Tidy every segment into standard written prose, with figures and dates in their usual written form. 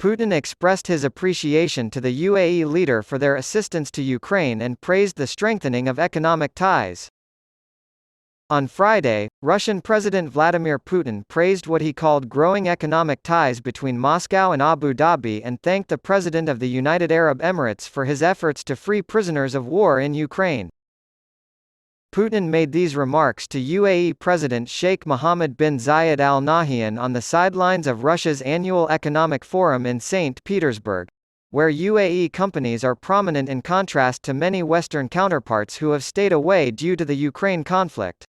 Putin expressed his appreciation to the UAE leader for their assistance to Ukraine and praised the strengthening of economic ties. On Friday, Russian President Vladimir Putin praised what he called growing economic ties between Moscow and Abu Dhabi and thanked the President of the United Arab Emirates for his efforts to free prisoners of war in Ukraine. Putin made these remarks to UAE President Sheikh Mohammed bin Zayed Al Nahyan on the sidelines of Russia's annual economic forum in St. Petersburg, where UAE companies are prominent in contrast to many Western counterparts who have stayed away due to the Ukraine conflict.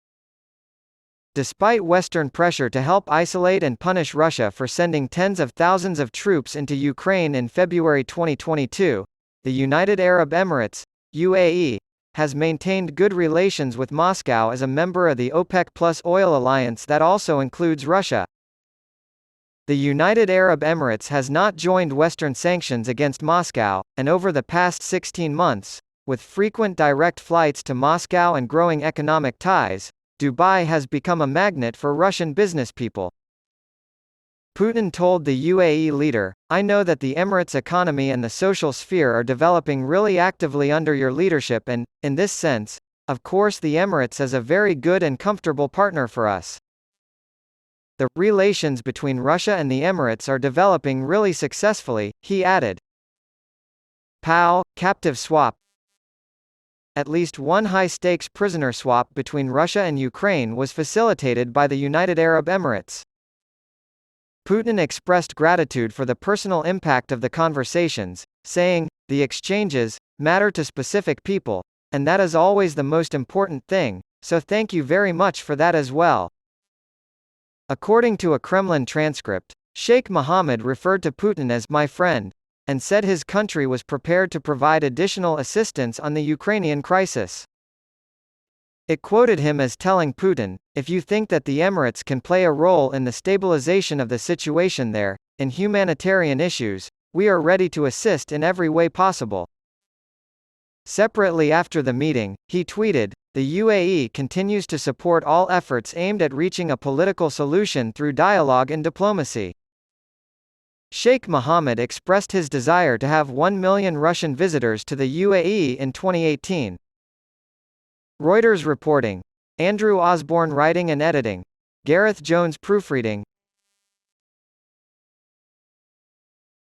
Despite Western pressure to help isolate and punish Russia for sending tens of thousands of troops into Ukraine in February 2022, the United Arab Emirates, UAE, has maintained good relations with Moscow as a member of the OPEC+ oil alliance that also includes Russia. The United Arab Emirates has not joined Western sanctions against Moscow, and over the past 16 months, with frequent direct flights to Moscow and growing economic ties, Dubai has become a magnet for Russian businesspeople. Putin told the UAE leader, "I know that the Emirates economy and the social sphere are developing really actively under your leadership and, in this sense, of course the Emirates is a very good and comfortable partner for us. The relations between Russia and the Emirates are developing really successfully," he added. POW, captive swap. At least one high-stakes prisoner swap between Russia and Ukraine was facilitated by the United Arab Emirates. Putin expressed gratitude for the personal impact of the conversations, saying, "The exchanges matter to specific people, and that is always the most important thing, so thank you very much for that as well." According to a Kremlin transcript, Sheikh Mohammed referred to Putin as "my friend," and said his country was prepared to provide additional assistance on the Ukrainian crisis. It quoted him as telling Putin, "If you think that the Emirates can play a role in the stabilization of the situation there, in humanitarian issues, we are ready to assist in every way possible." Separately after the meeting, he tweeted, "The UAE continues to support all efforts aimed at reaching a political solution through dialogue and diplomacy." Sheikh Mohammed expressed his desire to have 1 million Russian visitors to the UAE in 2018. Reuters reporting. Andrew Osborne writing and editing. Gareth Jones proofreading.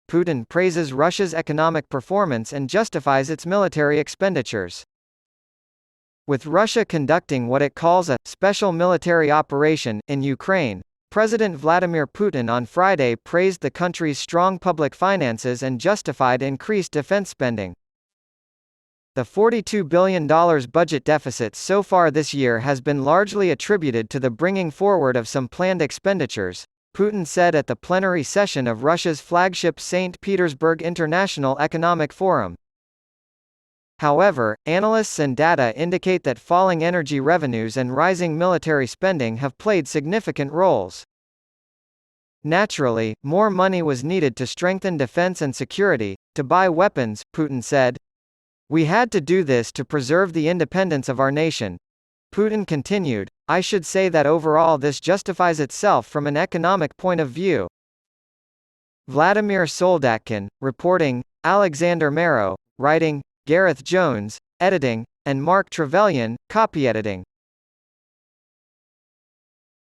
Putin praises Russia's economic performance and justifies its military expenditures. With Russia conducting what it calls a special military operation in Ukraine, President Vladimir Putin on Friday praised the country's strong public finances and justified increased defense spending. The $42 billion budget deficit so far this year has been largely attributed to the bringing forward of some planned expenditures, Putin said at the plenary session of Russia's flagship St. Petersburg International Economic Forum. However, analysts and data indicate that falling energy revenues and rising military spending have played significant roles. Naturally, more money was needed to strengthen defense and security, to buy weapons, Putin said. "We had to do this to preserve the independence of our nation." Putin continued, "I should say that overall this justifies itself from an economic point of view." Vladimir Soldatkin, reporting, Alexander Marrow, writing, Gareth Jones, editing, and Mark Trevelyan, copy editing.